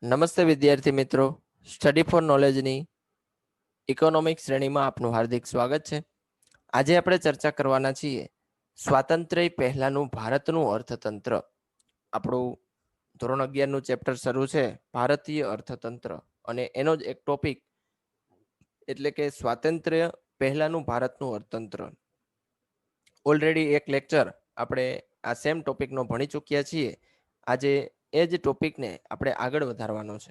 નમસ્તે વિદ્યાર્થી મિત્રો, સ્ટડી ફોર નોલેજની ઇકોનોમિક શ્રેણીમાં આપનું હાર્દિક સ્વાગત છે. આજે આપણે ચર્ચા કરવાના છીએ સ્વાતંત્ર્ય પહેલાનું ભારતનું અર્થતંત્ર. આપણું ધોરણ 11નું ચેપ્ટર શરૂ છે ભારતીય અર્થતંત્ર, અને એનો જ એક ટોપિક એટલે કે સ્વાતંત્ર્ય પહેલાનું ભારતનું અર્થતંત્ર. ઓલરેડી એક લેક્ચર આપણે આ સેમ ટોપિકનો ભણી ચૂક્યા છીએ. આજે એ જ ટોપિકને આપણે આગળ વધારવાનો છે.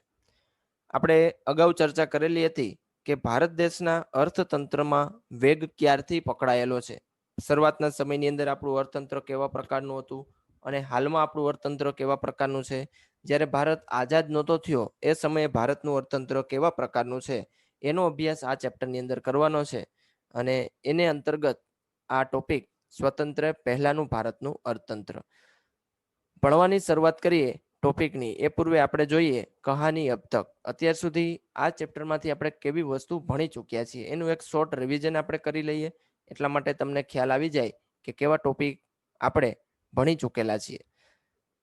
આપણે અગાઉ ચર્ચા કરેલી હતી કે ભારત દેશના અર્થતંત્રમાં વેગ ક્યારથી પકડાયેલો છે. શરૂઆતના સમયની અંદર આપણું અર્થતંત્ર કેવા પ્રકારનું હતું અને હાલમાં આપણું અર્થતંત્ર કેવા પ્રકારનું છે. જ્યારે ભારત આઝાદ નહોતો થયો એ સમયે ભારતનું અર્થતંત્ર કેવા પ્રકારનું છે, એનો અભ્યાસ આ ચેપ્ટરની અંદર કરવાનો છે. અને એને અંતર્ગત આ ટોપિક સ્વતંત્ર પહેલાનું ભારતનું અર્થતંત્ર ભણવાની શરૂઆત કરીએ. ટોપિકની એ પૂર્વે આપણે જોઈએ કહાની અબ તક. અત્યાર સુધી આ ચેપ્ટરમાંથી આપણે કેવી વસ્તુ ભણી ચૂક્યા છીએ એનું એક શોર્ટ રિવિઝન આપણે કરી લઈએ, એટલા માટે તમને ખ્યાલ આવી જાય કે કેવા ટોપિક આપણે ભણી ચૂકેલા છીએ.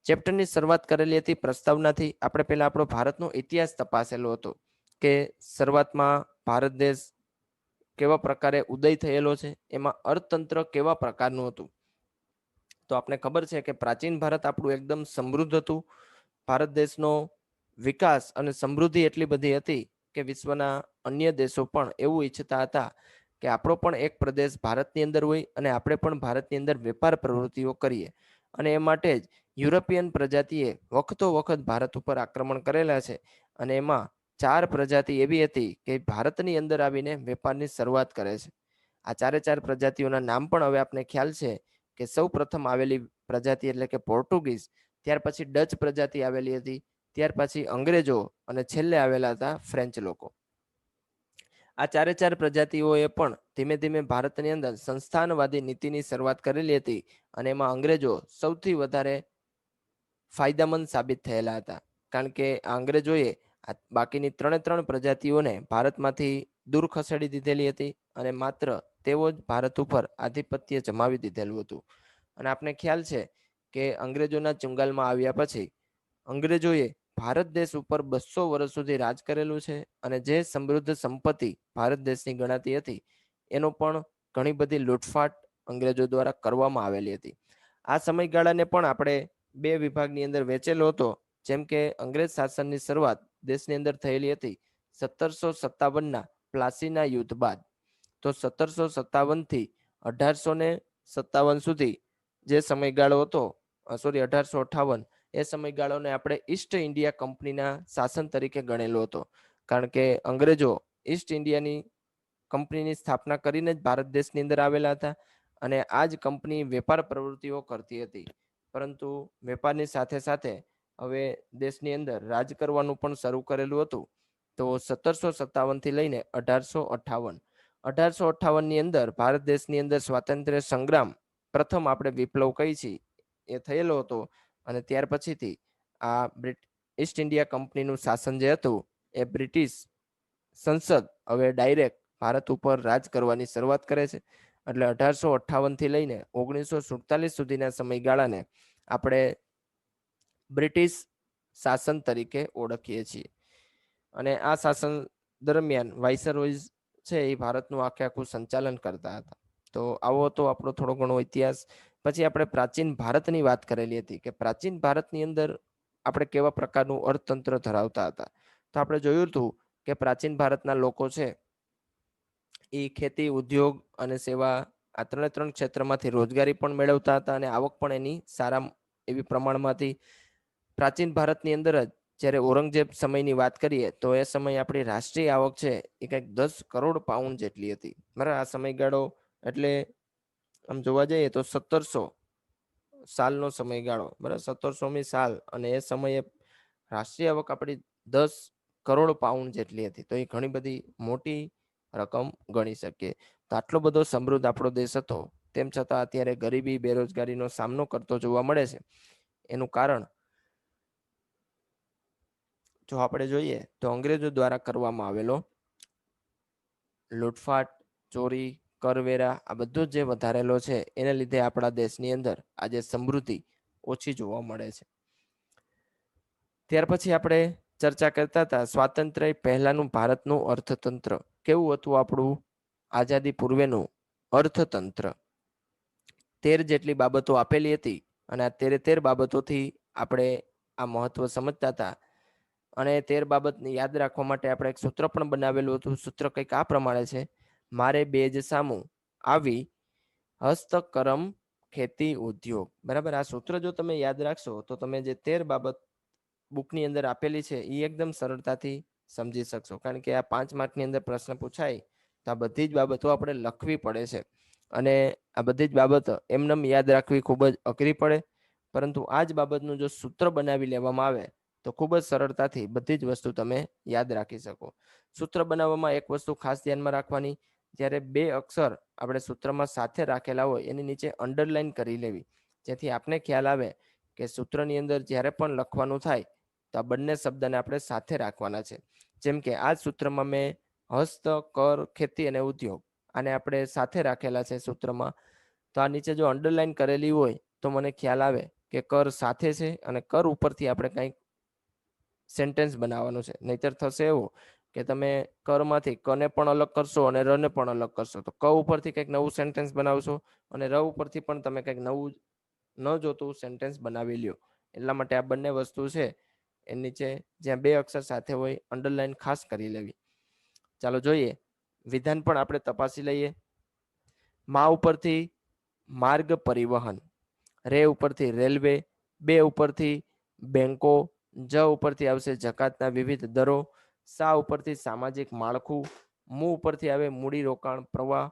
ચેપ્ટરની શરૂઆત કરેલી હતી પ્રસ્તાવનાથી. આપણે પહેલા આપણો ભારતનો ઇતિહાસ તપાસેલો હતો કે શરૂઆતમાં ભારત દેશ કેવા પ્રકારે ઉદય થયેલો છે, એમાં અર્થતંત્ર કેવા પ્રકારનું હતું. તો આપણે ખબર છે કે પ્રાચીન ભારત આપણું એકદમ સમૃદ્ધ હતું. ભારત દેશનો વિકાસ અને સમૃદ્ધિ એટલી બધી હતી કે વિશ્વના અન્ય દેશો પણ એવું ઈચ્છતા હતા કે આપણો પણ એક પ્રદેશ ભારતની અંદર હોય અને આપણે પણ ભારતની અંદર વેપાર પ્રવૃત્તિઓ કરીએ. અને એ માટે જ યુરોપિયન પ્રજાતિએ વખતો વખત ભારત ઉપર આક્રમણ કરેલા છે. અને એમાં 4 પ્રજાતિ એવી હતી કે ભારતની અંદર આવીને વેપારની શરૂઆત કરે છે. આ 4 પ્રજાતિઓના નામ પણ હવે આપને ખ્યાલ છે કે સૌ પ્રથમ આવેલી પ્રજાતિ એટલે કે પોર્ટુગીઝ, ત્યાર પછી ડચ પ્રજાતિ આવેલી હતી, ત્યાર પછી અંગ્રેજો અને છેલ્લે આવેલા હતા ફ્રેન્ચ લોકો. આ 4 પ્રજાતિઓએ પણ ધીમે ધીમે ભારતની અંદર સંસ્થાનવાદી નીતિની શરૂઆત કરેલી હતી. અને એમાં અંગ્રેજો સૌથી વધારે ફાયદામંદ સાબિત થયેલા હતા, કારણ કે આ અંગ્રેજોએ બાકીની 3 પ્રજાતિઓને ભારતમાંથી દૂર ખસેડી દીધેલી હતી અને માત્ર તેઓ જ ભારત ઉપર આધિપત્ય જમાવી દીધેલું હતું. અને આપને ખ્યાલ છે કે અંગ્રેજોના ચુંગાલમાં આવ્યા પછી અંગ્રેજોએ ભારત દેશ ઉપર 200 વર્ષ સુધી રાજ કરેલું છે. અને જે સમૃદ્ધ સંપત્તિ ભારત દેશની ગણાતી હતી એનો પણ ઘણી બધી લૂંટફાટ અંગ્રેજો દ્વારા કરવામાં આવેલી હતી. આ સમયગાળાને પણ આપણે 2 વિભાગની અંદર વહેંચેલો હતો. જેમ કે અંગ્રેજ શાસનની શરૂઆત દેશની અંદર થયેલી હતી 1757ના પ્લાસીના યુદ્ધ બાદ. તો 1757 થી 1857 સુધી જે સમયગાળો હતો, 1858, એ સમયગાળોને આપણે ઈસ્ટ ઇન્ડિયા કંપનીના શાસન તરીકે ગણેલો હતો. કારણ કે અંગ્રેજો ઈસ્ટ ઇન્ડિયાની કંપનીની સ્થાપના કરીને જ ભારત દેશની અંદર આવેલા હતા. અને આ જ કંપની વેપાર પ્રવૃત્તિઓ કરતી હતી. પરંતુ વેપારની સાથે સાથે હવે દેશની અંદર રાજ કરવાનું પણ શરૂ કરેલું હતું. તો 1757 થી લઈને 1858ની અંદર ભારત દેશની અંદર સ્વાતંત્ર્ય સંગ્રામ, પ્રથમ આપણે વિપ્લવ કહી છીએ, એ થયેલો હતો. અને ત્યાર પછીથી આ ઈસ્ટ ઇન્ડિયા કંપનીનું શાસન જે હતું એ બ્રિટિશ સંસદ હવે ડાયરેક્ટ ભારત ઉપર રાજ કરવાની શરૂઆત કરે છે. એટલે 1858 થી લઈને 1947 સુધીના સમયગાળાને આપણે બ્રિટિશ શાસન તરીકે ઓળખીએ છીએ. અને આ શાસન દરમિયાન વાઇસરોયઝ છે એ ભારતનું આખું સંચાલન કરતા હતા. તો આવો હતો આપણો થોડો ઘણો ઇતિહાસ. પછી આપણે પ્રાચીન ભારતની વાત કરેલી હતી કે પ્રાચીન ભારતની અંદર આપણે કેવા પ્રકારનું અર્થતંત્ર ધરાવતા હતા. તો આપણે જોયું હતું કે પ્રાચીન ભારતના લોકો છે એ ખેતી, ઉદ્યોગ અને સેવા, આ 3 ક્ષેત્રમાંથી રોજગારી પણ મેળવતા હતા અને આવક પણ એની સારા એવી પ્રમાણમાં હતી. પ્રાચીન ભારતની અંદર જ જ્યારે ઔરંગઝેબ સમયની વાત કરીએ તો એ સમયે આપણી રાષ્ટ્રીય આવક છે એ કંઈક 10 કરોડ પાઉન્ડ જેટલી હતી. બરાબર, આ સમયગાળો એટલે આમ જોવા જઈએ તો 1700 સાલનો સમયગાળો, બરાબર, 1700મી સાલ. અને એ સમયે રાષ્ટ્રીય આવક આપણી 10 કરોડ પાઉન્ડ જેટલી હતી. તો એ ઘણી બધી મોટી રકમ ગણી શકીએ. તો આટલો બધો સમૃદ્ધ આપણો દેશ હતો, તેમ છતાં અત્યારે ગરીબી, બેરોજગારીનો સામનો કરતો જોવા મળે છે. એનું કારણ જો આપણે જોઈએ તો અંગ્રેજો દ્વારા કરવામાં આવેલો લૂંટફાટ, ચોરી, કરવેરા, આ બધું જે વધારેલો છે એને લીધે આપણા દેશની અંદર આજે સમૃદ્ધિ ઓછી જોવા મળે છે. ત્યાર પછી આપણે ચર્ચા કરતા હતા સ્વાતંત્ર્ય પહેલાનું ભારતનું અર્થતંત્ર કેવું હતું આપણું આઝાદી પૂર્વેનું અર્થતંત્ર. 13 જેટલી બાબતો આપેલી હતી અને આ 13 બાબતોથી આપણે આ મહત્વ સમજતા હતા. અને 13 બાબતને યાદ રાખવા માટે આપણે એક સૂત્ર પણ બનાવેલું હતું. સૂત્ર કંઈક આ પ્રમાણે છે: મારે બેજ સામું આવી હસ્તકરમ ખેતી ઉદ્યોગ. બરાબર, આ સૂત્ર જો તમે યાદ રાખશો તો તમે જે 13 બાબત બુકની અંદર આપેલી છે એ એકદમ સરળતાથી સમજી શકશો. કારણ કે આ 5 માર્કની અંદર પ્રશ્ન પૂછાય તો આ બધી જ બાબતો આપણે લખવી પડે છે અને આ બધી જ બાબતો એમનેમ યાદ રાખવી ખૂબ જ અઘરી પડે. પરંતુ આ જ બાબતનું જો સૂત્ર બનાવી લેવામાં આવે તો ખૂબ જ સરળતાથી બધી જ વસ્તુ તમે યાદ રાખી શકો. સૂત્ર બનાવવામાં એક વસ્તુ ખાસ ધ્યાનમાં રાખવાની, જ્યારે 2 અક્ષર આપણે સૂત્રમાં સાથે રાખેલા હોય એની નીચે અંડરલાઈન કરી લેવી, જેથી આપને ખ્યાલ આવે કે સૂત્રની અંદર જ્યારે પણ લખવાનું થાય તો આ બંને શબ્દને આપણે સાથે રાખવાના છે. જેમ કે આ સૂત્રમાં મેં હસ્ત, કર, ખેતી અને ઉદ્યોગ આને આપણે સાથે રાખેલા છે સૂત્રમાં. તો આ નીચે જો અંડરલાઈન કરેલી હોય તો મને ખ્યાલ આવે કે કર સાથે છે અને કર ઉપરથી આપણે કંઈક સેન્ટેન્સ બનાવવાનું છે. નહીતર થશે એવું કે તમે કરમાંથી કને પણ અલગ કરશો અને રને પણ અલગ કરશો તો ક ઉપરથી કંઈક નવું સેન્ટેન્સ બનાવશો અને ર ઉપરથી પણ તમે કંઈક નવું ન જોતું સેન્ટેન્સ બનાવી લ્યો. એટલા માટે આ બંને વસ્તુ છે એ નીચે જ્યાં 2 અક્ષર સાથે હોય અંડરલાઈન ખાસ કરી લેવી. ચાલો જોઈએ, વિધાન પણ આપણે તપાસી લઈએ. મા ઉપરથી માર્ગ પરિવહન, રે ઉપરથી રેલવે, બે ઉપરથી બેંકો, જ ઉપરથી આવશે જકાતના વિવિધ દરો, સા ઉપરથી સામાજિક માળખું, મુ ઉપરથી આવે મૂડીરોકાણ પ્રવાહ,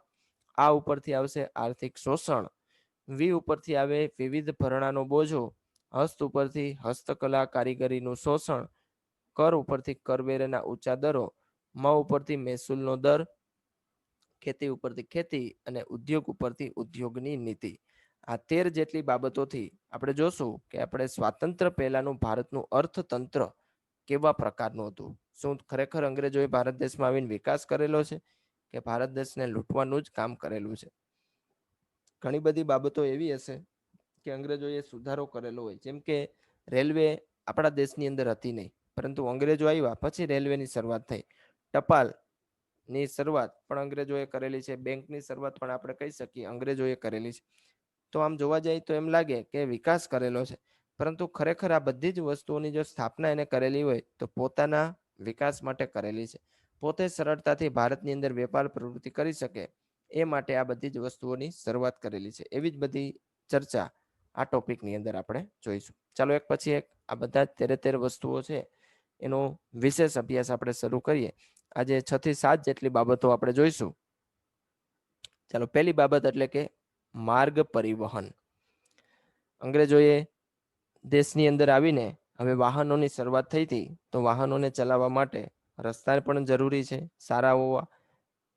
આ ઉપરથી આવશે આર્થિક શોષણ, વી ઉપરથી આવે વિવિધ ભરણાનો બોજો, હસ્ત ઉપરથી હસ્તકલા કારીગરીનું શોષણ, કર ઉપરથી કરવેરાના ઊંચા દરો, મ ઉપરથી મહેસૂલનો દર, ખેતી ઉપરથી ખેતી અને ઉદ્યોગ ઉપરથી ઉદ્યોગની નીતિ. આ 13 જેટલી બાબતોથી આપણે જોશું કે આપણે સ્વાતંત્ર્ય પહેલાનું ભારતનું અર્થતંત્ર કેવા પ્રકારનું હતું. શું ખરેખર અંગ્રેજોએ ભારત દેશમાં આવીને વિકાસ કરેલો છે કે ભારત દેશને લૂંટવાનું જ કામ કરેલું છે? ઘણી બધી બાબતો એવી હશે કે અંગ્રેજોએ સુધારો કરેલો હોય. જેમ કે રેલવે આપણા દેશની અંદર હતી નહીં, પરંતુ અંગ્રેજો આવ્યા પછી રેલવેની શરૂઆત થઈ. ટપાલની શરૂઆત પણ અંગ્રેજોએ કરેલી છે. બેંકની શરૂઆત પણ આપણે કહી શકીએ અંગ્રેજોએ કરેલી છે. તો આમ જોવા જઈએ તો એમ લાગે કે વિકાસ કરેલો છે, પરંતુ ખરેખર આ બધી જ વસ્તુઓની જો સ્થાપના એને કરેલી હોય તો પોતાના વિકાસ માટે કરેલી છે. પોતે સરળતાથી ભારતની અંદર વેપાર પ્રવૃત્તિ કરી શકે એ માટે આ બધી જ વસ્તુઓની શરૂઆત કરેલી છે. એવી જ બધી ચર્ચા આ ટોપિકની અંદર આપણે જોઈશું. ચાલો એક પછી એક આ બધા 13 વસ્તુઓ છે એનો વિશેષ અભ્યાસ આપણે શરૂ કરીએ. આજે 6 થી 7 જેટલી બાબતો આપણે જોઈશું. ચાલો, પહેલી બાબત એટલે કે માર્ગ પરિવહન. અંગ્રેજોએ દેશની અંદર આવીને હવે વાહનોની શરૂઆત થઈ હતી, તો વાહનોને ચલાવવા માટે રસ્તા પણ જરૂરી છે સારા હોવા.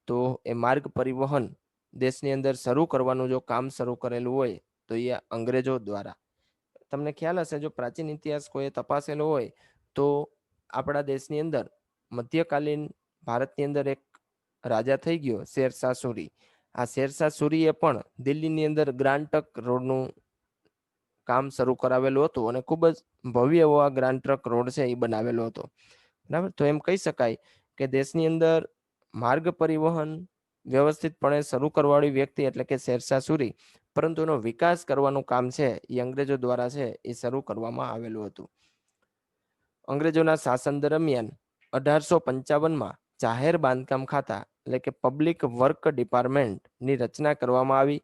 તો એ માર્ગ પરિવહન દેશની અંદર શરૂ કરવાનું જો કામ શરૂ કરેલું હોય તો એ અંગ્રેજો દ્વારા. તમને ખ્યાલ હશે, જો પ્રાચીન ઇતિહાસ કોઈ તપાસેલો હોય તો આપણા દેશની અંદર મધ્યકાલીન ભારતની અંદર એક રાજા થઈ ગયો શેરશાહ સૂરી. આ શેરશાહ સૂરીએ પણ દિલ્હીની અંદર ગ્રાન્ડ ટ્રંક રોડનું કામ શરૂ કરાવેલું હતું અને ખૂબ જ ભવ્ય એવો આ ગ્રાન્ડ ટ્રંક રોડ છે એ બનાવેલો હતો. બરાબર, તો એમ કહી શકાય કે દેશની અંદર માર્ગ પરિવહન વ્યવસ્થિતપણે શરૂ કરવાવાળી વ્યક્તિ એટલે કે શેરશાહ સૂરી, પરંતુ એનો વિકાસ કરવાનું કામ છે એ અંગ્રેજો દ્વારા છે એ શરૂ કરવામાં આવેલું હતું. અંગ્રેજોના શાસન દરમિયાન 1855માં જાહેર બાંધકામ ખાતા એટલે કે પબ્લિક વર્ક ડિપાર્ટમેન્ટની રચના કરવામાં આવી.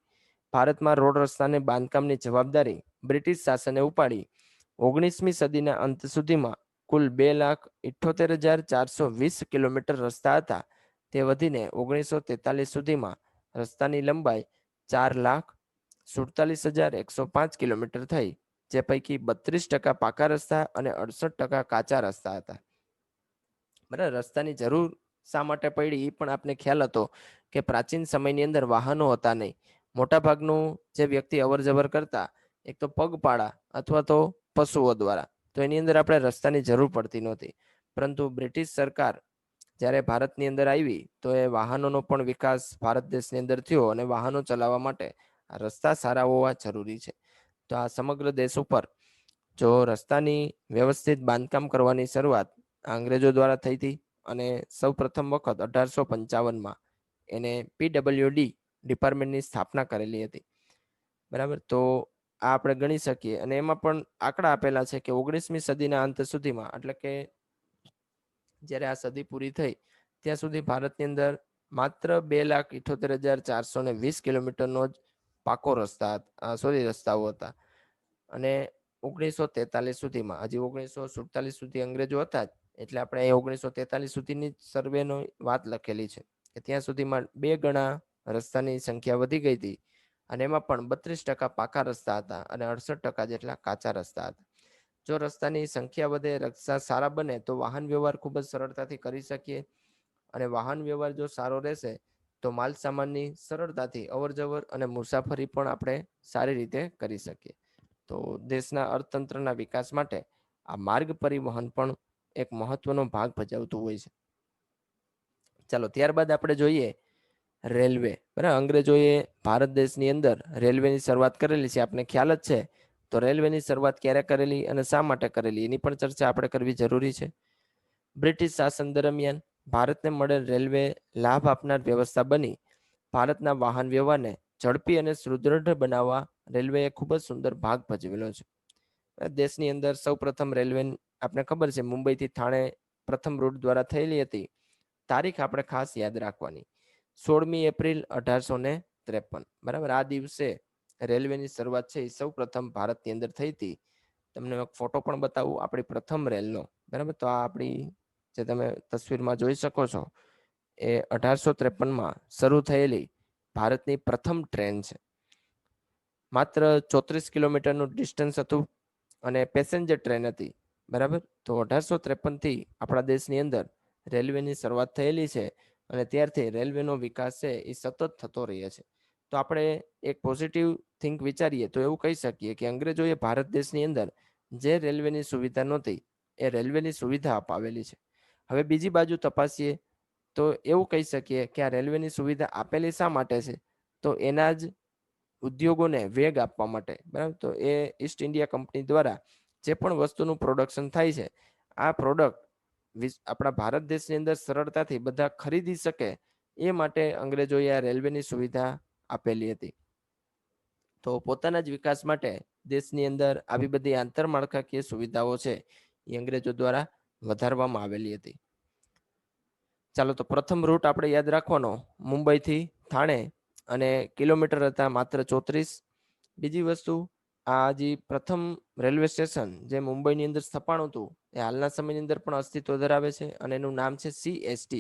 ભારતમાં રોડ રસ્તાને બાંધકામની જવાબદારી બ્રિટિશ શાસને ઉપાડી. 19મી સદીના અંત સુધીમાં કુલ 2,78,420 કિલોમીટર રસ્તા હતા. તે વધીને 1943 સુધીમાં રસ્તાની લંબાઈ 4,47,105 કિલોમીટર થઈ, જે પૈકી 32% પાકા રસ્તા અને 68% કાચા રસ્તા હતા. બરાબર, રસ્તાની જરૂર શા માટે પડી એ પણ આપને ખ્યાલ હતો કે પ્રાચીન સમયની અંદર વાહનો હતા નહીં. મોટાભાગનું જે વ્યક્તિ અવર જવર કરતા એક તો પગપાળા અથવા તો પશુઓ દ્વારા, તો એની અંદર આપણે રસ્તાની જરૂર પડતી નહોતી. પરંતુ બ્રિટિશ સરકાર જ્યારે ભારતની અંદર આવી તો એ વાહનોનો પણ વિકાસ ભારત દેશની અંદર થયો અને વાહનો ચલાવવા માટે રસ્તા સારા હોવા જરૂરી છે. તો આ સમગ્ર દેશ ઉપર જો રસ્તાની વ્યવસ્થિત બાંધકામ કરવાની શરૂઆત અંગ્રેજો દ્વારા થઈ હતી અને સૌ પ્રથમ વખત 1855માં એને PWD ડિપાર્ટમેન્ટની સ્થાપના કરેલી હતી. બરાબર, તો આ આપણે ગણી શકીએ. અને એમાં પણ આંકડા આપેલા છે કે 19મી સદીના અંત સુધીમાં, એટલે કે જ્યારે આ સદી પૂરી થઈ ત્યાં સુધી ભારતની અંદર માત્ર 2,78,420 કિલોમીટરનો જ પાકો રસ્તાઓ હતા. અને 1943 સુધીમાં, હજી 1947 સુધી અંગ્રેજો હતા જ, એટલે આપણે 1943 સુધીની સર્વેનો વાત લખેલી છે કે ત્યાં સુધીમાં 2 ગણા રસ્તાની સંખ્યા વધી ગઈ હતી. અને એમાં પણ 32% પાકા રસ્તા હતા અને 68% જેટલા કાચા રસ્તા હતા. જો રસ્તાની સંખ્યા વધે, રસ્તા સારા બને, તો વાહન વ્યવહાર ખૂબ જ સરળતાથી કરી શકીએ. અને વાહન વ્યવહાર જો સારો રહેશે તો માલ સામાનની સરળતાથી અવરજવર અને મુસાફરી પણ આપણે સારી રીતે કરી શકીએ. તો દેશના અર્થતંત્રના વિકાસ માટે આ માર્ગ પરિવહન પણ એક મહત્વનો ભાગ ભજવતું હોય છે. ચાલો, ત્યારબાદ આપણે જોઈએ રેલવે. બરાબર, અંગ્રેજોએ ભારત દેશની અંદર રેલવેની શરૂઆત કરેલી છે, આપણે ખ્યાલ જ છે. તો રેલવેની શરૂઆત ક્યારે કરેલી અને શા માટે કરેલી, એની પણ ચર્ચા આપણે કરવી જરૂરી છે. બ્રિટિશ શાસન દરમિયાન ભારતને મળેલ રેલવે લાભ આપનાર વ્યવસ્થા બની. ભારતના વાહન વ્યવહારને ઝડપી અને સુદૃઢ બનાવવા રેલવેએ ખૂબ જ સુંદર ભાગ ભજવેલો છે. દેશની અંદર સૌ પ્રથમ રેલવે આપણે ખબર છે મુંબઈથી થાણે પ્રથમ રૂટ દ્વારા થયેલી હતી. તારીખ આપણે ખાસ યાદ રાખવાની, 16મી એપ્રિલ 1853. બરાબર, આ દિવસે રેલવેની શરૂઆત છે એ સૌ પ્રથમ ભારતની અંદર થઈ હતી. તમને એક ફોટો પણ બતાવું આપણી પ્રથમ રેલનો. બરાબર, તો આ આપણી જે તમે તસવીરમાં જોઈ શકો છો એ 1853માં શરૂ થયેલી ભારતની પ્રથમ ટ્રેન છે. માત્ર 34 કિલોમીટરનું ડિસ્ટન્સ હતું અને પેસેન્જર ટ્રેન હતી. બરાબર, તો 1853થી આપણા દેશની અંદર રેલવેની શરૂઆત થયેલી છે અને ત્યારથી રેલવેનો વિકાસ છે એ સતત થતો રહે છે. તો આપણે એક પોઝિટિવ થિંક વિચારીએ તો એવું કહી શકીએ કે અંગ્રેજોએ ભારત દેશની અંદર જે રેલવેની સુવિધા નહોતી એ રેલવેની સુવિધા અપાવેલી છે. હવે બીજી બાજુ તપાસીએ તો એવું કહી શકીએ કે આ રેલવેની સુવિધા આપેલી શા માટે છે, તો એના જ ઉદ્યોગોને વેગ આપવા માટે. બરાબર, તો એ ઈસ્ટ ઇન્ડિયા કંપની દ્વારા જે પણ વસ્તુનું પ્રોડક્શન થાય છે, આ પ્રોડક્ટ આપણા ભારત દેશની અંદર સરળતાથી બધા ખરીદી શકે એ માટે અંગ્રેજોએ આ રેલવેની સુવિધા આપેલી હતી. તો પોતાના જ વિકાસ માટે દેશની અંદર આવી બધી આંતરમાળખાકીય સુવિધાઓ છે એ અંગ્રેજો દ્વારા વધારવામાં આવેલી હતી. ચાલો, તો પ્રથમ રૂટ આપણે યાદ રાખવાનો મુંબઈથી થાણે અને કિલોમીટર હતા માત્ર 34. બીજી વસ્તુ, આ જે પ્રથમ રેલવે સ્ટેશન જે મુંબઈની અંદર સ્થપાણું હતું એ હાલના સમયની અંદર પણ અસ્તિત્વ ધરાવે છે અને એનું નામ છે CST,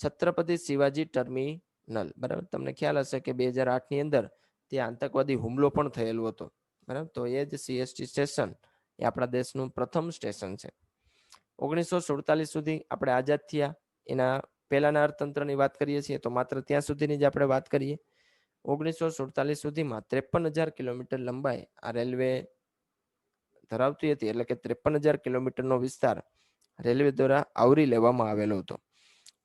છત્રપતિ શિવાજી ટર્મિનલ. બરાબર, તમને ખ્યાલ હશે કે 2008ની અંદર ત્યાં આતંકવાદી હુમલો પણ થયેલો હતો. બરાબર, તો એ જ CST સ્ટેશન એ આપણા દેશનું પ્રથમ સ્ટેશન છે. 1947 સુધી આપણે આઝાદ થયા એના પહેલાના અર્થતંત્રની વાત કરીએ છીએ તો માત્ર ત્યાં સુધીની જ આપણે વાત કરીએ. 1947 સુધીમાં 53,000 કિલોમીટર લંબાઈ આ રેલવે ધરાવતી હતી, એટલે કે 53,000 કિલોમીટરનો વિસ્તાર રેલવે દ્વારા આવરી લેવામાં આવેલો હતો.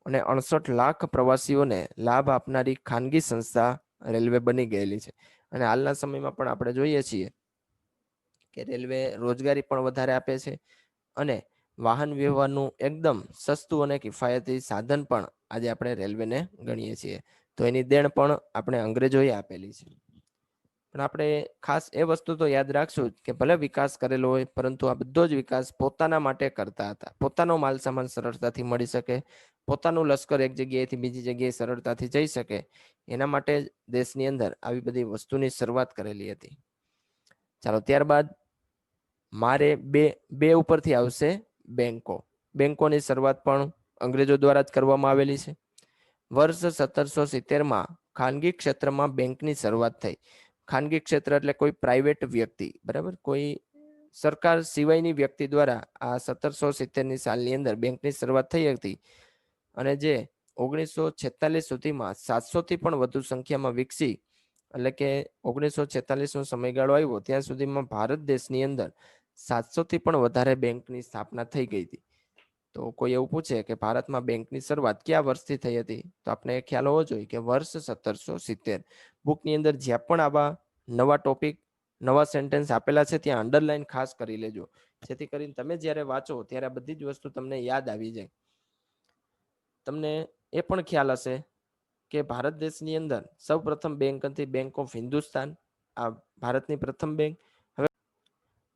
અને 68 લાખ પ્રવાસીઓને લાભ આપનારી ખાનગી સંસ્થા રેલવે બની ગયેલી છે. અને હાલના સમયમાં પણ આપણે જોઈએ છીએ કે રેલવે રોજગારી પણ વધારે આપે છે અને વાહન વ્યવહારનું એકદમ સસ્તું અને કિફાયતી સાધન પણ આજે આપણે રેલવેને ગણીએ છીએ. તો એની દેણ પણ આપણે અંગ્રેજોએ આપેલી છે. પણ આપણે ખાસ એ વસ્તુ તો યાદ રાખશું કે ભલે વિકાસ કરેલો હોય, પરંતુ આ બધો જ વિકાસ પોતાના માટે કરતા હતા. પોતાનો માલ સામાન સરળતાથી મળી શકે, પોતાનું લશ્કર એક જગ્યાએથી બીજી જગ્યાએ સરળતાથી જઈ શકે, એના માટે દેશની અંદર આવી બધી વસ્તુની શરૂઆત કરેલી હતી. ચાલો, ત્યારબાદ મારે બે ઉપરથી આવશે બેંકો. બેંકોની શરૂઆત પણ અંગ્રેજો દ્વારા જ કરવામાં આવેલી છે. વર્ષ 1770માં ખાનગી ક્ષેત્રમાં બેંકની શરૂઆત થઈ. ખાનગી ક્ષેત્ર એટલે કોઈ પ્રાઇવેટ વ્યક્તિ. બરાબર, કોઈ સરકાર સિવાયની વ્યક્તિ દ્વારા આ 1770ની સાલની અંદર બેંકની શરૂઆત થઈ હતી અને જે 1946 સુધીમાં 700થી પણ વધુ સંખ્યામાં વિકસી. એટલે કે 1946નો સમયગાળો આવ્યો ત્યાં સુધીમાં ભારત દેશની અંદર 700થી પણ વધારે બેંકની સ્થાપના થઈ ગઈ હતી. તો કોઈ એવું પૂછે કે ભારતમાં બેંકની શરૂઆત કયા વર્ષથી થઈ હતી, તો આપણે ખ્યાલ હોવો જોઈએ કે વર્ષ 1770. બુકની અંદર જ્યાં પણ આવા નવા ટોપિક નવા સેન્ટેન્સ આપેલા છે ત્યાં અંડરલાઈન ખાસ કરી લેજો, જેથી કરીને તમે જ્યારે વાંચો ત્યારે આ બધી જ વસ્તુ તમને યાદ આવી જાય. તમને એ પણ ખ્યાલ હશે કે ભારત દેશની અંદર સૌપ્રથમ બેંક હતી બેંક ઓફ હિન્દુસ્તાન, આ ભારતની પ્રથમ બેંક. હવે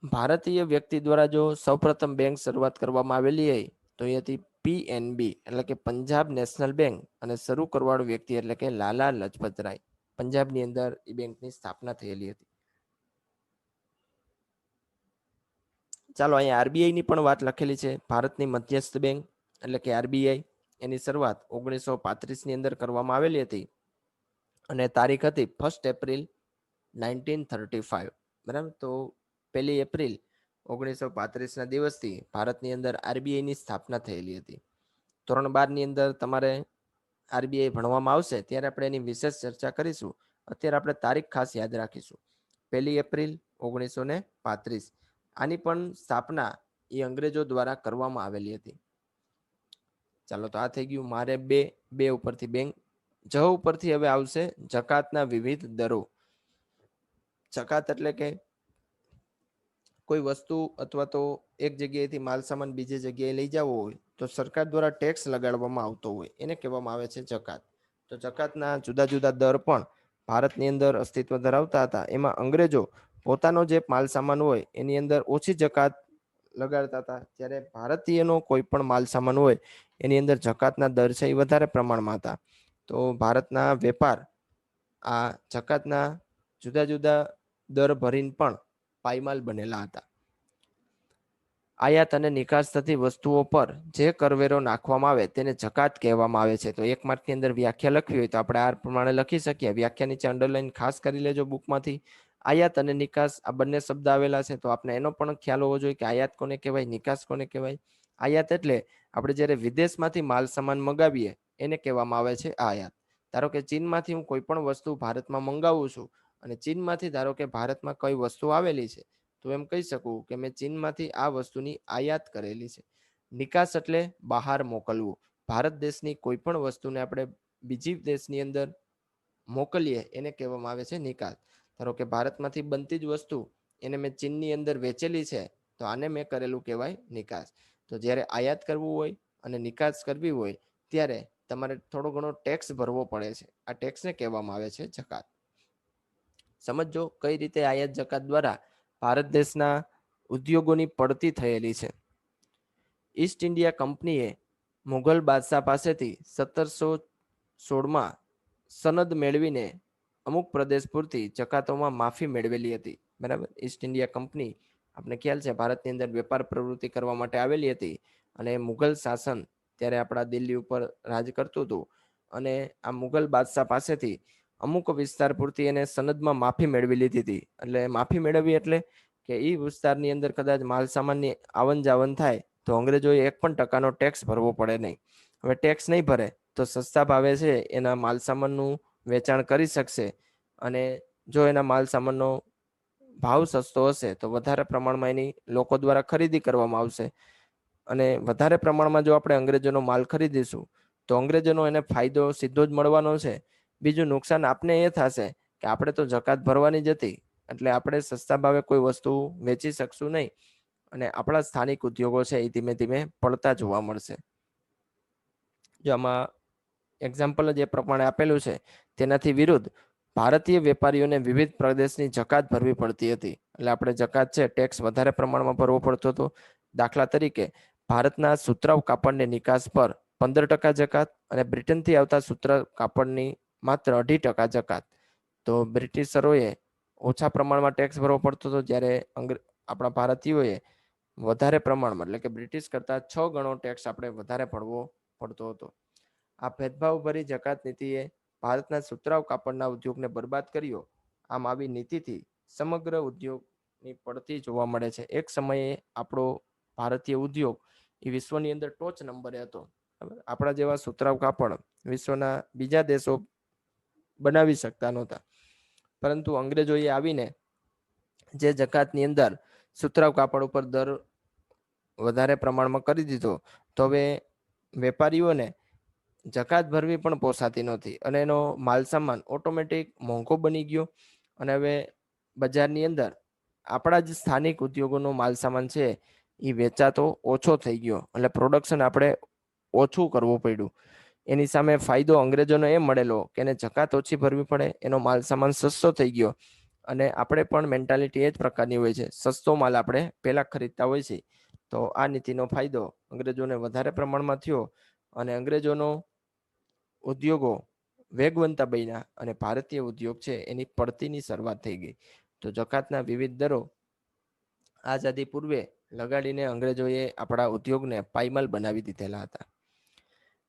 ભારતીય વ્યક્તિ દ્વારા જો સૌપ્રથમ બેંક શરૂઆત કરવામાં આવેલી હોય તો એ હતી PNB એટલે કે પંજાબ નેશનલ બેંક, અને શરૂ કરવાળો વ્યક્તિ એટલે કે લાલા લજપત રાય. પંજાબની અંદર એ બેંકની સ્થાપના થયેલી હતી. ચાલો, અહીંયા RBI ની પણ વાત લખેલી છે. ભારતની મધ્યસ્થ બેંક એટલે કે RBI, એની શરૂઆત 1935 ની અંદર કરવામાં આવેલી હતી અને તારીખ હતી 1 એપ્રિલ 1935. બરાબર, તો 1 એપ્રિલ 1935 ના દિવસથી ભારતની અંદર RBI ની સ્થાપના થયેલી હતી. ધોરણ 12 ની અંદર તમારે RBI ભણવામાં આવશે ત્યારે આપણે એની વિશેષ ચર્ચા કરીશું. અત્યારે આપણે તારીખ ખાસ યાદ રાખીશું, 1 એપ્રિલ 1935. આની પણ સ્થાપના એ અંગ્રેજો દ્વારા કરવામાં આવેલી હતી. ચાલો, તો આ થઈ ગયું મારે બે ઉપરથી બેંક. જ ઉપરથી હવે આવશે જકાતના વિવિધ દરો. જકાત એટલે કે કોઈ વસ્તુ અથવા તો એક જગ્યાએથી માલ સામાન બીજી જગ્યાએ લઈ જવો હોય તો સરકાર દ્વારા ટેક્સ લગાડવામાં આવતો હોય એને કહેવામાં આવે છે જકાત. તો જકાતના જુદા જુદા દર પણ ભારતની અંદર અસ્તિત્વ ધરાવતા હતા. એમાં અંગ્રેજો પોતાનો જે માલ સામાન હોય એની અંદર ઓછી જકાત લગાડતા હતા, જ્યારે ભારતીયનો કોઈ પણ માલ સામાન હોય એની અંદર જકાતના દર છે એ વધારે પ્રમાણમાં હતા. તો ભારતના વેપાર આ જકાતના જુદા જુદા દર ભરીને પણ પાયમાલ બનેલા હતા. આયાત અને નિકાસ થતી વસ્તુઓ પર જે કરવેરો નાખવામાં આવે તેને જકાત કહેવામાં આવે છે. તો 1 માર્કની અંદર વ્યાખ્યા લખવી હોય તો આપણે આ પ્રમાણે લખી શકીએ. વ્યાખ્યા નીચે અંડરલાઈન ખાસ કરી લેજો બુકમાંથી. આયાત અને નિકાસ આ બંને શબ્દ આવેલા છે, તો આપણે એનો પણ ખ્યાલ હોવો જોઈએ કે આયાત કોને કહેવાય, નિકાસ કોને કહેવાય. આયાત એટલે આપણે જ્યારે વિદેશમાંથી માલ સામાન મંગાવીએ એને કહેવામાં આવે છે આયાત. ધારો કે ચીનમાંથી હું કોઈ પણ વસ્તુ ભારતમાં મંગાવું છું અને ચીનમાંથી ધારો કે ભારતમાં કઈ વસ્તુ આવેલી છે, તો એમ કહી શકું કે મેં ચીનમાંથી આ વસ્તુની આયાત કરેલી છે. નિકાસ એટલે બહાર મોકલવું. ભારત દેશની કોઈ પણ વસ્તુને આપણે બીજી દેશની અંદર મોકલીએ એને કહેવામાં આવે છે નિકાસ. ધારો કે ભારતમાંથી બનતી જ વસ્તુ એને મેં ચીનની અંદર વેચેલી છે તો આને મેં કરેલું કહેવાય નિકાસ. તો જ્યારે આયાત કરવું હોય અને નિકાસ કરવી હોય ત્યારે તમારે થોડો ઘણો ટેક્સ ભરવો પડે છે. આ ટેક્સને કહેવામાં આવે છે જકાત. સમજો કઈ રીતે આયાત જકાત દ્વારા ભારત દેશના ઉદ્યોગોની પડતી થયેલી છે. ઈસ્ટ ઇન્ડિયા કંપનીએ મુઘલ બાદશાહ પાસેથી 1716માં સનદ મેળવીને અમુક પ્રદેશ પૂરતી જકાતોમાં માફી મેળવેલી હતી. બરાબર, ઈસ્ટ ઇન્ડિયા કંપની આપણે ખ્યાલ છે ભારતની અંદર વેપાર પ્રવૃત્તિ કરવા માટે આવેલી હતી અને મુઘલ શાસન ત્યારે આપણા દિલ્હી ઉપર રાજ કરતું હતું અને આ મુઘલ બાદશાહ પાસેથી અમુક વિસ્તાર પૂરતી એને સનદમાં માફી મેળવી લીધી હતી. એટલે માફી મેળવી એટલે કે એ વિસ્તારની અંદર કદાચ માલ સામાનની આવન જાવન થાય તો અંગ્રેજોએ 1% ટેક્સ ભરવો પડે નહીં. હવે ટેક્સ નહીં ભરે તો સસ્તા ભાવે છે એના માલ સામાનનું વેચાણ કરી શકશે અને જો એના માલ સામાનનો ભાવ સસ્તો હશે તો વધારે પ્રમાણમાં એની લોકો દ્વારા ખરીદી કરવામાં આવશે અને વધારે પ્રમાણમાં જો આપણે અંગ્રેજોનો માલ ખરીદીશું તો અંગ્રેજોનો એને ફાયદો સીધો જ મળવાનો છે. બીજું નુકસાન આપને એ થશે કે આપણે તો જકાત ભરવાની જ હતી એટલે આપણે સસ્તા ભાવે કોઈ વસ્તુ વેચી શકશું નહીં અને આપણા સ્થાનિક ઉદ્યોગો છે એ ધીમે ધીમે પડતા જોવા મળશે. જો આમાં એક્ઝામ્પલ જ એ પ્રમાણે આપેલું છે તેનાથી વિરુદ્ધ ભારતીય વેપારીઓને વિવિધ પ્રદેશની જકાત ભરવી પડતી હતી. એટલે આપણે જકાત છે ટેક્સ વધારે પ્રમાણમાં ભરવો પડતો હતો. દાખલા તરીકે ભારતના સુતરાઉ કાપડની નિકાસ પર 15% જકાત અને બ્રિટનથી આવતા સુતરાઉ કાપડની માત્ર 2.5% જકાત. તો બ્રિટિશરોએ ઓછા પ્રમાણમાં ટેક્સ ભરવો પડતો હતો, જ્યારે આપણા ભારતીયોએ વધારે પ્રમાણમાં એટલે કે બ્રિટિશ કરતા 6 ગણો ટેક્સ આપણે વધારે ભરવો પડતો હતો. આ ભેદભાવ ભરી જકાત નીતિએ ભારતના સુતરાઉ કાપડના ઉદ્યોગને બરબાદ કર્યો. આમ આવી નીતિથી સમગ્ર ઉદ્યોગની પડતી જોવા મળે છે. એક સમયે આપણો ભારતીય ઉદ્યોગ એ વિશ્વની અંદર ટોચ નંબરે હતો. આપણા જેવા સુતરાઉ કાપડ વિશ્વના બીજા દેશો બનાવી શકતા નહોતા, પરંતુ અંગ્રેજોએ આવીને જે જકાતની અંદર સુતરાઉ કાપડ ઉપર દર વધારે પ્રમાણમાં કરી દીધો તો હવે વેપારીઓને જકાત ભરવી પણ પોસાતી નહોતી અને એનો માલ સામાન ઓટોમેટિક મોંઘો બની ગયો અને હવે બજારની અંદર આપણા જ સ્થાનિક ઉદ્યોગોનો માલ સામાન છે એ વેચાતો ઓછો થઈ ગયો, એટલે પ્રોડક્શન આપણે ઓછું કરવું પડ્યું. એની સામે ફાયદો અંગ્રેજોને એ મળેલો કે એને જકાત ઓછી ભરવી પડે, એનો માલ સામાન સસ્તો થઈ ગયો. અને આપણે પણ મેન્ટાલિટી એ જ પ્રકારની હોય છે, સસ્તો માલ આપણે પહેલા ખરીદતા હોય છે. તો આ નીતિનો ફાયદો અંગ્રેજોને વધારે પ્રમાણમાં થયો અને અંગ્રેજોનો ઉદ્યોગો વેગવંતા બન્યા અને ભારતીય ઉદ્યોગ છે એની પડતીની શરૂઆત થઈ ગઈ. તો જકાતના વિવિધ દરો આઝાદી પૂર્વે લગાડીને અંગ્રેજોએ આપણા ઉદ્યોગને પાયમાલ બનાવી દીધેલા હતા.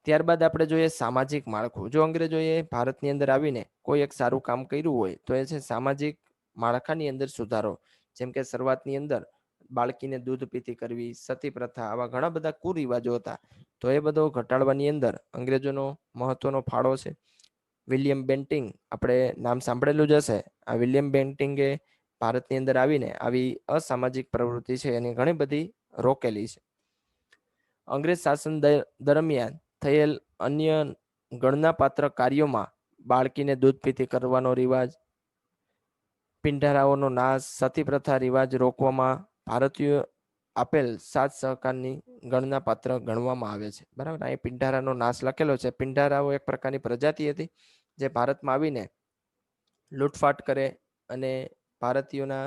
ત્યારબાદ આપણે જોઈએ સામાજિક માળખું. જો અંગ્રેજોએ ભારતની અંદર આવીને કોઈ એક સારું કામ કર્યું હોય તો એ છે સામાજિક માળખાની અંદર સુધારો. જેમ કે શરૂઆતની અંદર બાળકીને દૂધ પીતી કરવી, સતી પ્રથા, આવા ઘણા બધા કુરિવાજો હતા. તો એ બધો ઘટાડવાની અંદર અંગ્રેજોનો મહત્વનો ફાળો છે. વિલિયમ બેન્ટિંગ, આપણે નામ સાંભળેલું જ હશે. આ વિલિયમ બેન્ટિંગે ભારતની અંદર આવીને આવી અસામાજિક પ્રવૃત્તિ છે એની ઘણી બધી રોકેલી છે. અંગ્રેજ શાસન દરમિયાન થયેલ અન્ય ગણનાપાત્ર કાર્યોમાં બાળકીને દૂધ પીતી કરવાનો રિવાજ, પિંઢારાઓનો નાશ, સતી પ્રથા રિવાજ રોકવામાં ભારતીય આપેલ સાથ સહકારની ગણના પાત્ર ગણવામાં આવે છે. બરાબર, અહીં પિંઢારાનો નાશ લખેલો છે. પિંઢારાઓ એક પ્રકારની પ્રજાતિ હતી જે ભારતમાં આવીને લૂંટફાટ કરે અને ભારતીયોના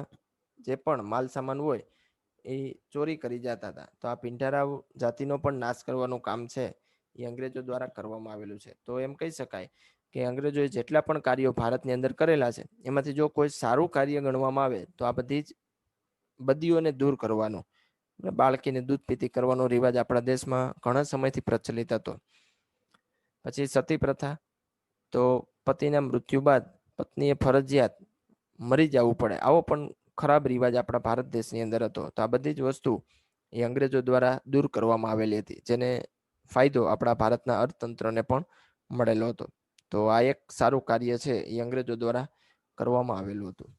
જે પણ માલ સામાન હોય એ ચોરી કરી જતા હતા. તો આ પિંઢારાઓ જાતિનો પણ નાશ કરવાનું કામ છે એ અંગ્રેજો દ્વારા કરવામાં આવેલું છે. તો એમ કહી શકાય કે અંગ્રેજોએ જેટલા પણ કાર્યો ભારતની અંદર કરેલા છે એમાંથી જો કોઈ સારું કાર્ય ગણવામાં આવે તો આ બધી જ બદીઓને દૂર કરવાનું, બાળકીને દૂધ પીતી કરવાનો રિવાજ આપણા દેશમાં ઘણા સમયથી પ્રચલિત હતો. પછી સતી પ્રથા, તો પતિના મૃત્યુ બાદ પત્નીએ ફરજિયાત મરી જવું પડે, આવો પણ ખરાબ રિવાજ આપણા ભારત દેશની અંદર હતો. તો આ બધી જ વસ્તુ એ અંગ્રેજો દ્વારા દૂર કરવામાં આવેલી હતી, જેને ફાયદો આપણા ભારતના અર્થતંત્રને પણ મળેલો હતો. તો આ એક સારું કાર્ય છે એ અંગ્રેજો દ્વારા કરવામાં આવેલું હતું.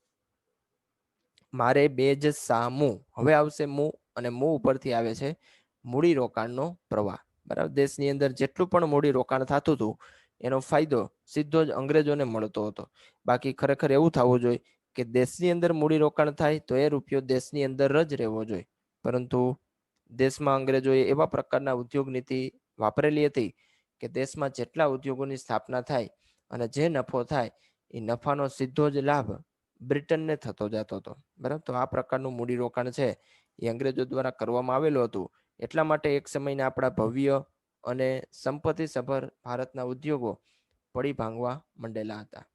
મારે બે જ સામું, હવે આવશે મું અને મું ઉપરથી આવે છે મૂડી રોકાણનો પ્રવાહ. બરાબર, દેશની અંદર જેટલું પણ મૂડી રોકાણ થતું હતું એનો ફાયદો સીધો જ અંગ્રેજોને મળતો હતો. બાકી ખરેખર એવું થવું જોઈએ કે દેશની અંદર મૂડી રોકાણ થાય તો એ રૂપિયો દેશની અંદર જ રહેવો જોઈએ. પરંતુ દેશમાં અંગ્રેજોએ એવા પ્રકારના ઉદ્યોગ નીતિ વાપરેલી હતી કે દેશમાં જેટલા ઉદ્યોગોની સ્થાપના થાય અને જે નફો થાય એ નફાનો સીધો જ લાભ બ્રિટનને થતો જતો હતો. બરાબર, તો આ પ્રકારનું મૂડીરોકાણ છે એ અંગ્રેજો દ્વારા કરવામાં આવેલું હતું. એટલા માટે એક સમયના આપણા ભવ્ય અને સંપત્તિ સભર ભારતના ઉદ્યોગો પડી ભાંગવા મંડેલા હતા.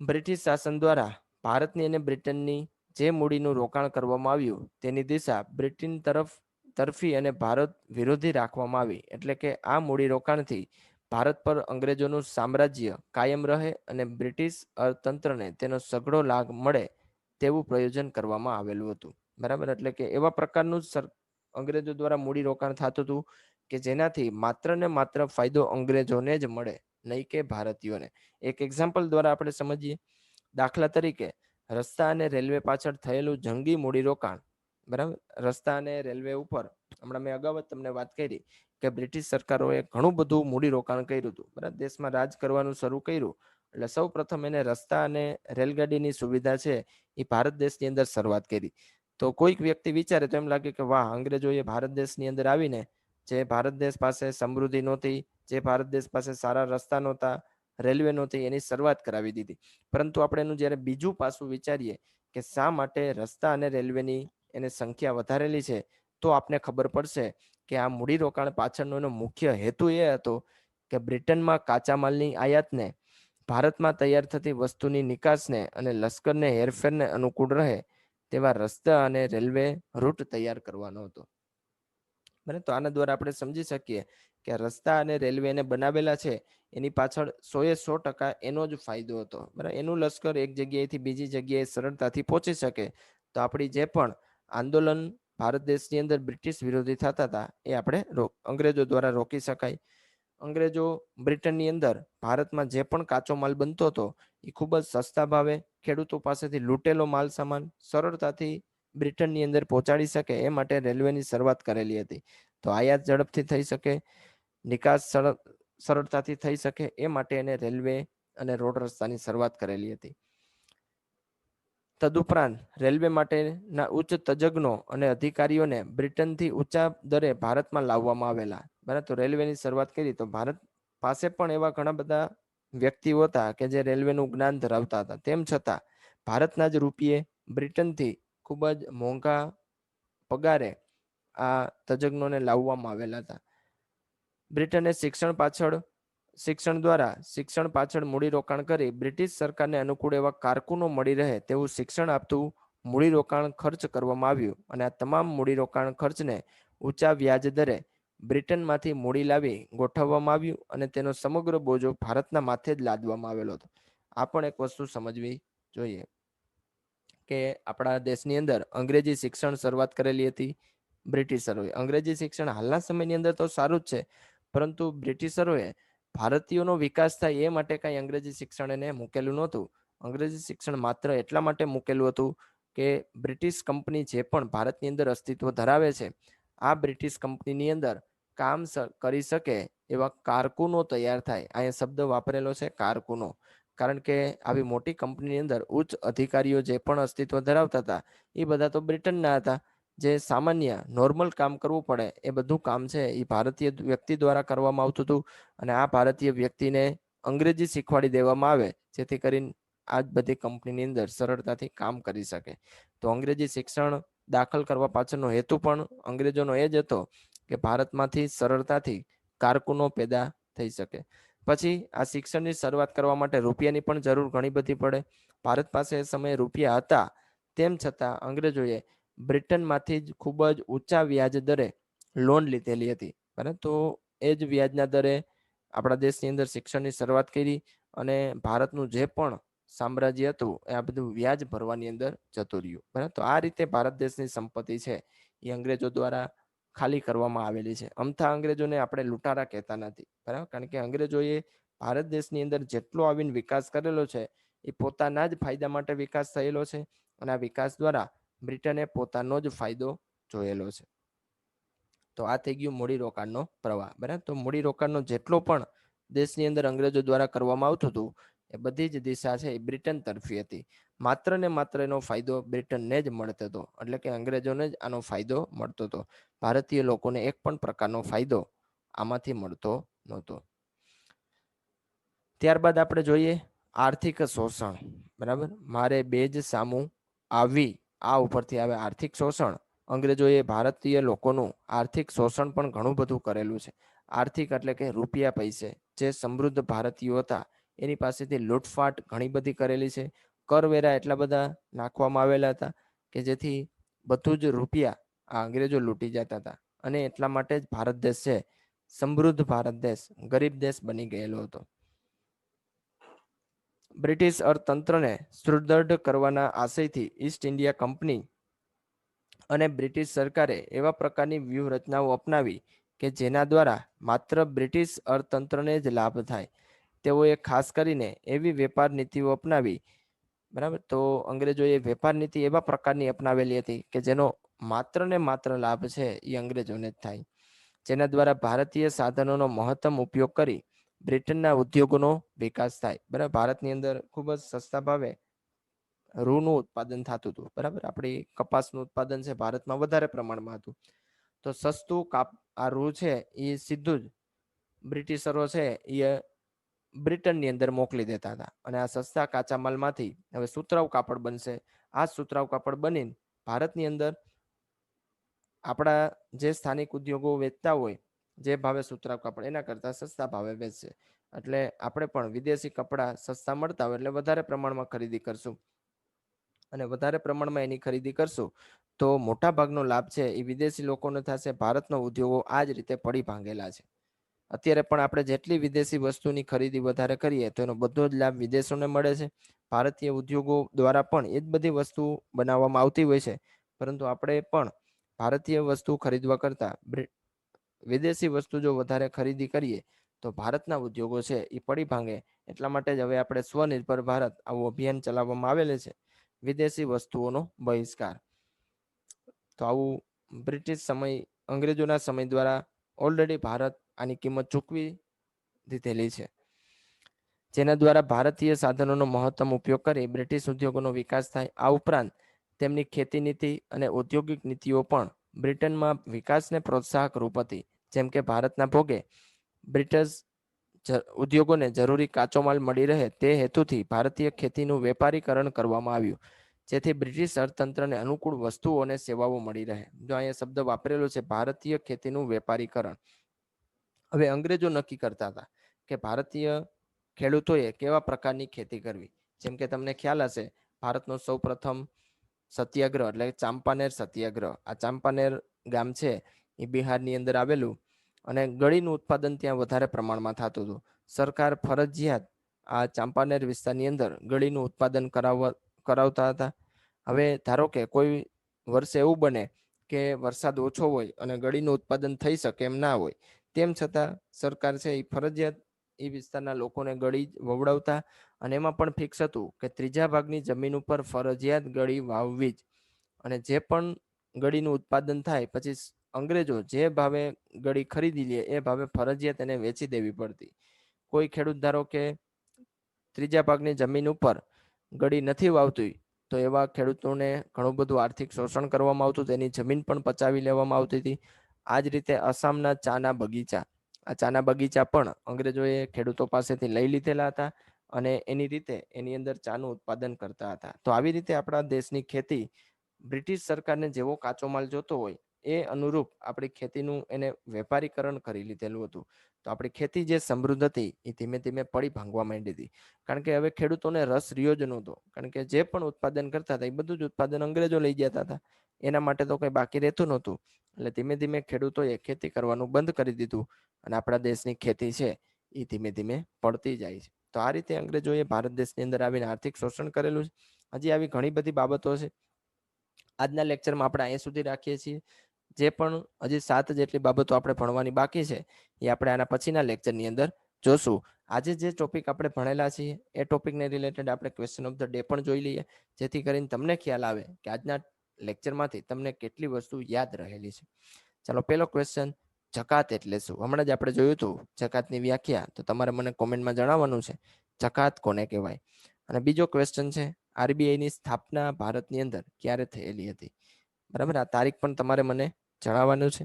બ્રિટિશ શાસન દ્વારા ભારતની અને બ્રિટનની જે મૂડીનું રોકાણ કરવામાં આવ્યું તેની દિશા બ્રિટન તરફી અને ભારત વિરોધી રાખવામાં આવી. એટલે કે આ મૂડી રોકાણથી ભારત પર અંગ્રેજોનું સામ્રાજ્ય કાયમ રહે અને બ્રિટિશ અર્થતંત્રને તેનો સઘળો લાભ મળે તેવું પ્રયોજન કરવામાં આવેલું હતું. બરાબર, એટલે કે એવા પ્રકારનું અંગ્રેજો દ્વારા મૂડી રોકાણ થતું હતું કે જેનાથી માત્ર ને માત્ર ફાયદો અંગ્રેજોને જ મળે, નહીં કે ભારતીયોને. એક એક્ઝામ્પલ દ્વારા આપણે સમજીએ. દાખલા તરીકે રસ્તા અને રેલવે પાછળ થયેલું જંગી મૂડીરોકાણ. બરાબર, રસ્તા અને રેલવે ઉપર હમણાં મેં અગાઉ જ તમને વાત કરી કે બ્રિટિશ સરકારોએ ઘણું બધું મૂડીરોકાણ કર્યું હતું. બરાબર, દેશમાં રાજ કરવાનું શરૂ કર્યું એટલે સૌ પ્રથમ એને રસ્તા અને રેલગાડીની સુવિધા છે એ ભારત દેશની અંદર શરૂઆત કરી. તો કોઈક વ્યક્તિ વિચારે તો એમ લાગે કે વાહ, અંગ્રેજોએ ભારત દેશની અંદર આવીને જે ભારત દેશ પાસે સમૃદ્ધિ નહોતી, જે ભારત દેશ પાસે સારા રસ્તા નહોતા, રેલવે નહોતી, એની શરૂઆત કરાવી દીધી. પરંતુ આપણે એનું જ્યારે બીજું પાસું વિચારીએ કે શા માટે રસ્તા અને રેલવેની એને સંખ્યા વધારેલી છે, તો આપને ખબર પડશે કે આ મૂડીરોકાણ પાછળનો એનો મુખ્ય હેતુ એ હતો કે બ્રિટનમાં કાચા માલની આયાતને, ભારતમાં તૈયાર થતી વસ્તુની નિકાસને અને લશ્કરને હેરફેરને અનુકૂળ રહે તેવા રસ્તા અને રેલવે રૂટ તૈયાર કરવાનો હતો. બરાબર, તો આના દ્વારા આપણે સમજી શકીએ કે રસ્તા અને રેલવે એને બનાવેલા છે એની પાછળ 100% એનો જ ફાયદો હતો. બરાબર, એનું લશ્કર એક જગ્યાએથી બીજી જગ્યાએ સરળતાથી પહોંચી શકે તો આપણી જે પણ આંદોલન ભારત દેશની અંદર બ્રિટિશ વિરોધી થતા હતા એ આપણે અંગ્રેજો દ્વારા રોકી શકાય. અંગ્રેજો બ્રિટનની અંદર ભારતમાં જે પણ કાચો માલ બનતો હતો એ ખૂબ જ સસ્તા ભાવે ખેડૂતો પાસેથી લૂંટેલો માલ સામાન સરળતાથી બ્રિટનની અંદર પહોંચાડી શકે એ માટે રેલવેની શરૂઆત કરેલી હતી. તો આયાત ઝડપથી થઈ શકે, નિકાસ સરળતાથી થઈ શકે એ માટે એને રેલવે અને રોડ રસ્તાની શરૂઆત કરેલી હતી. તદુપરાંત રેલવે માટેના ઉચ્ચ તજજ્ઞો અને અધિકારીઓને બ્રિટનથી ઊંચા દરે ભારતમાં લાવવામાં આવેલા. બરાબર, તો રેલવેની શરૂઆત કરી તો ભારત પાસે પણ એવા ઘણા બધા વ્યક્તિઓ હતા કે જે રેલવેનું જ્ઞાન ધરાવતા હતા. તેમ છતાં ભારતના જ રૂપિયે બ્રિટનથી ખૂબ જ મોંઘા પગારે આ તજજ્ઞોને લાવવામાં આવેલા હતા. બ્રિટને શિક્ષણ પાછળ મૂડીરોકાણ કરી બ્રિટિશ સરકારને અનુકૂળ એવા કારકુનો મળી રહે તેવું શિક્ષણ આપતું મૂડીરોકાણ ખર્ચ કરવામાં આવ્યું અને આ તમામ મૂડીરોકાણ ખર્ચને ઊંચા વ્યાજ દરે બ્રિટનમાંથી મૂડી લાવી ગોઠવવામાં આવ્યું અને તેનો સમગ્ર બોજો ભારતના માથે જ લાદવામાં આવેલો હતો. આ પણ એક વસ્તુ સમજવી જોઈએ કે આપણા દેશની અંદર અંગ્રેજી શિક્ષણ શરૂઆત કરેલી હતી બ્રિટિશરોએ. અંગ્રેજી શિક્ષણ હાલના સમયની અંદર તો સારું જ છે, પરંતુ બ્રિટિશરોએ ભારતીયોનો વિકાસ થાય એ માટે કાંઈ અંગ્રેજી શિક્ષણ એને મૂકેલું નહોતું. અંગ્રેજી શિક્ષણ માત્ર એટલા માટે મૂકેલું હતું કે બ્રિટિશ કંપની જે પણ ભારતની અંદર અસ્તિત્વ ધરાવે છે, આ બ્રિટિશ કંપનીની અંદર કામ કરી શકે એવા કારકુનો તૈયાર થાય. અહીંયા શબ્દ વાપરેલો છે કારકુનો, કારણ કે આવી મોટી કંપનીની અંદર ઉચ્ચ અધિકારીઓ જે પણ અસ્તિત્વ ધરાવતા હતા એ બધા તો બ્રિટનના હતા. જે સામાન્ય નોર્મલ કામ કરવું પડે એ બધું કામ છે એ ભારતીય વ્યક્તિ દ્વારા કરવામાં આવતું હતું અને આ ભારતીય વ્યક્તિને અંગ્રેજી શીખવાડી દેવામાં આવે જેથી કરીને આ જ બધી કંપનીની અંદર સરળતાથી કામ કરી શકે. તો અંગ્રેજી શિક્ષણ દાખલ કરવા પાછળનો હેતુ પણ અંગ્રેજોનો એ જ હતો કે ભારતમાંથી સરળતાથી કારકુનો પેદા થઈ શકે. પછી આ શિક્ષણની શરૂઆત કરવા માટે રૂપિયાની પણ જરૂર ઘણી બધી પડે. ભારત પાસે એ સમયે રૂપિયા હતા, તેમ છતાં અંગ્રેજોએ બ્રિટનમાંથી જ ખૂબ જ ઊંચા વ્યાજ દરે લોન લીધેલી હતી. બરાબર, તો એ જ વ્યાજના દરે આપણા દેશની અંદર શિક્ષણની શરૂઆત કરી અને ભારતનું જે પણ સામ્રાજ્ય હતું એ આ બધું વ્યાજ ભરવાની અંદર જતું રહ્યું. બરાબર, તો આ રીતે ભારત દેશની સંપત્તિ છે એ અંગ્રેજો દ્વારા ખાલી કરવામાં આવેલી છે. અમથા અંગ્રેજોને આપણે લૂંટારા કહેતા નથી. બરાબર, કારણ કે અંગ્રેજોએ ભારત દેશની અંદર જેટલો આવીને વિકાસ કરેલો છે એ પોતાના જ ફાયદા માટે વિકાસ થયેલો છે અને આ વિકાસ દ્વારા બ્રિટને પોતાનો જ ફાયદો જોયેલો છે. તો આ થઈ ગયું મૂડીરોકાણનો પ્રવાહ. બરાબર, તો મૂડીરોકાણનો જેટલો પણ દેશની અંદર અંગ્રેજો દ્વારા કરવામાં આવતું હતું એ બધી જ દિશા છે એ બ્રિટન તરફી હતી. માત્ર ને માત્ર એનો ફાયદો બ્રિટનને જ મળતો હતો, એટલે કે અંગ્રેજોને જ આનો ફાયદો મળતો હતો. ભારતીય લોકોને એક પણ પ્રકારનો ફાયદો આમાંથી મળતો નહોતો. ત્યારબાદ આપણે જોઈએ આર્થિક શોષણ. બરાબર, મારે બેજ સામું આવી આ ઉપરથી આવે આર્થિક શોષણ. અંગ્રેજોએ ભારતીય લોકોનું આર્થિક શોષણ પણ ઘણું બધું કરેલું છે. આર્થિક એટલે કે રૂપિયા પૈસે જે સમૃદ્ધ ભારતીયો હતા એની પાસેથી લૂંટફાટ ઘણી બધી કરેલી છે. કરવેરા એટલા બધા નાખવામાં આવેલા હતા કે જેથી બધું જ રૂપિયા આ અંગ્રેજો લૂંટી જતા હતા અને એટલા માટે જ ભારત દેશ છે સમૃદ્ધ ભારત દેશ ગરીબ દેશ બની ગયેલો હતો. બ્રિટિશ અર્થતંત્રને સુદૃઢ કરવાના આશયથી ઈસ્ટ ઇન્ડિયા કંપની અને બ્રિટિશ સરકારે એવા પ્રકારની વ્યૂહરચનાઓ અપનાવી કે જેના દ્વારા માત્ર બ્રિટિશ અર્થતંત્રને જ લાભ થાય. તેઓએ ખાસ કરીને એવી વેપાર નીતિઓ અપનાવી. બરાબર, તો અંગ્રેજોએ વેપાર નીતિ એવા પ્રકારની અપનાવેલી હતી કે જેનો માત્ર ને માત્ર લાભ છે એ અંગ્રેજોને જ થાય, જેના દ્વારા ભારતીય સાધનોનો મહત્તમ ઉપયોગ કરી બ્રિટનના ઉદ્યોગોનો વિકાસ થાય. બરાબર, ભારતની અંદર ખૂબ જ સસ્તા ભાવે રૂનું ઉત્પાદન થતું હતું. બરાબર, આપણી કપાસનું ઉત્પાદન છે ભારતમાં વધારે પ્રમાણમાં હતું, તો સસ્તું આ રૂ છે એ સીધું જ બ્રિટિશરો છે એ બ્રિટનની અંદર મોકલી દેતા હતા અને આ સસ્તા કાચા માલમાંથી હવે સુતરાઉ કાપડ બનશે. આ સુતરાઉ કાપડ બનીને ભારતની અંદર આપણા જે સ્થાનિક ઉદ્યોગો વેચતા હોય જે ભાવે સુતરાઉ કાપડ એના કરતાં સસ્તા ભાવે વેચશે. એટલે આપણે પણ વિદેશી કપડાં સસ્તા મળતા હોય એટલે વધારે પ્રમાણમાં ખરીદી કરશું અને વધારે પ્રમાણમાં એની ખરીદી કરશું તો મોટા ભાગનો લાભ છે એ વિદેશી લોકોને થશે. ભારતનો ઉદ્યોગો આ જ રીતે પડી ભાંગેલા છે. અત્યારે પણ આપણે જેટલી વિદેશી વસ્તુની ખરીદી વધારે કરીએ તો એનો બધો જ લાભ વિદેશોને મળે છે. ભારતીય ઉદ્યોગો દ્વારા પણ એ જ બધી વસ્તુ બનાવવામાં આવતી હોય છે, પરંતુ આપણે પણ ભારતીય વસ્તુ ખરીદવા કરતાં વિદેશી વસ્તુ જો વધારે ખરીદી કરીએ તો ભારતના ઉદ્યોગો છે એ પડી ભાંગે. એટલા માટે જ હવે આપણે સ્વનિર્ભર ભારત આવું અભિયાન ચલાવવામાં આવેલું છે, વિદેશી વસ્તુઓનો બહિષ્કાર. તો આવું બ્રિટિશ સમય અંગ્રેજોના સમય દ્વારા ઓલરેડી ભારત આની કિંમત ચૂકવી દીધેલી છે. જેના દ્વારા ભારતીય સાધનોનો મહત્તમ ઉપયોગ કરી બ્રિટિશ ઉદ્યોગોનો વિકાસ થાય. આ ઉપરાંત તેમની ખેતી નીતિ અને ઔદ્યોગિક નીતિઓ પણ બ્રિટનમાં વિકાસને પ્રોત્સાહક રૂપ હતી. જેમ કે ભારતના ભોગે બ્રિટિશ ઉદ્યોગોને જરૂરી કાચો માલ મળી રહે તે હેતુથી ભારતીય ખેતીનું વેપારીકરણ કરવામાં આવ્યું, જેથી બ્રિટિશ અર્થતંત્રને અનુકૂળ વસ્તુઓ અને સેવાઓ મળી રહે. જો અહીંયા શબ્દ વાપરેલો છે ભારતીય ખેતીનું વેપારીકરણ. હવે અંગ્રેજો નક્કી કરતા હતા કે ભારતીય ખેડૂતોએ કેવા પ્રકારની ખેતી કરવી. જેમ કે તમને ખ્યાલ હશે, ભારતનો સૌ પ્રથમ સત્યાગ્રહ એટલે ચાંપાનેર સત્યાગ્રહ. આ ચાંપાનેર ગામ છે એ બિહારની અંદર આવેલું, અને ગળીનું ઉત્પાદન ત્યાં વધારે પ્રમાણમાં થતું હતું. સરકાર ફરજિયાત આ ચાંપાનેર વિસ્તારની અંદર ગળીનું ઉત્પાદન કરાવતા હતા. હવે ધારો કે કોઈ વર્ષે એવું બને કે વરસાદ ઓછો હોય અને ગળીનું ઉત્પાદન થઈ શકે એમ ના હોય, તેમ છતાં સરકાર છે એ ફરજિયાત એ વિસ્તારના લોકોને ગળી વવડાવતા, અને એમાં પણ ફિક્સ હતું કે ત્રીજા ભાગની જમીન ઉપર ફરજિયાત ગળી વાવવી જ. અને જે પણ ગળીનું ઉત્પાદન થાય પછી અંગ્રેજો જે ભાવે ગળી ખરીદી લે એ ભાવે ફરજિયાત એને વેચી દેવી પડતી. કોઈ ખેડૂત ધારો કે ત્રીજા ભાગની જમીન ઉપર ગળી નથી વાવતી તો એવા ખેડૂતોને ઘણું બધું આર્થિક શોષણ કરવામાં આવતું, તેની જમીન પણ પચાવી લેવામાં આવતી હતી. આ જ રીતે આસામના ચાના બગીચા, આ ચાના બગીચા પણ અંગ્રેજોએ ખેડૂતો પાસેથી લઈ લીધેલા હતા, અને એની રીતે એની અંદર ચાનું ઉત્પાદન કરતા હતા. તો આવી રીતે આપણા દેશની ખેતી બ્રિટિશ સરકારને જેવો કાચો માલ જોતો હોય એ અનુરૂપ આપણી ખેતીનું એને વેપારીકરણ કરી લીધેલું હતું. તો આપણી ખેતી જે સમૃદ્ધ હતી એ ધીમે ધીમે પડી ભાંગવા માંડી હતી. કારણ કે હવે ખેડૂતોને રસ રહ્યો જ નહોતો, કારણ કે જે પણ ઉત્પાદન કરતા હતા એ બધું જ ઉત્પાદન અંગ્રેજો લઈ જતા હતા. એના માટે તો કંઈ બાકી રહેતું નહોતું. એટલે ધીમે ધીમે ખેડૂતોએ ખેતી કરવાનું બંધ કરી દીધું, અને આપણા દેશની ખેતી છે એ ધીમે ધીમે પડતી જાય છે. તો આ રીતે અંગ્રેજોએ ભારત દેશની અંદર આવીને આર્થિક શોષણ કરેલું છે. હજી આવી ઘણી બધી બાબતો છે. આજના લેક્ચરમાં આપણે અહીંયા સુધી રાખીએ છીએ. જે પણ હજી 7 જેટલી બાબતો આપણે ભણવાની બાકી છે એ આપણે આના પછીના લેક્ચરની અંદર જોશું. આજે જે ટોપિક આપણે ભણેલા છીએ એ ટોપિકને રિલેટેડ આપણે ક્વેશ્ચન ઓફ ધ ડે પણ જોઈ લઈએ, જેથી કરીને તમને ખ્યાલ આવે કે આજના લેક્ચરમાંથી તમને કેટલી વસ્તુ યાદ રહેલી છે. ચાલો, પહેલો ક્વેશ્ચન, જકાત એટલે શું? હમણાં જ આપણે જોયું હતું જકાતની વ્યાખ્યા, તો તમારે મને કોમેન્ટમાં જણાવવાનું છે જકાત કોને કહેવાય. અને બીજો ક્વેશ્ચન છે, આરબીઆઈની સ્થાપના ભારતની અંદર ક્યારે થયેલી હતી? બરાબર, આ તારીખ પણ તમારે મને જણાવવાનું છે.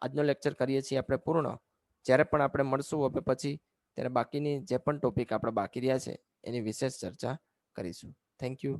આજનો લેક્ચર કરીએ છીએ આપણે પૂર્ણ. જ્યારે પણ આપણે મળશું હવે પછી, ત્યારે બાકીની જે પણ ટોપિક આપણે બાકી રહ્યા છે એની વિશેષ ચર્ચા કરીશું. Thank you.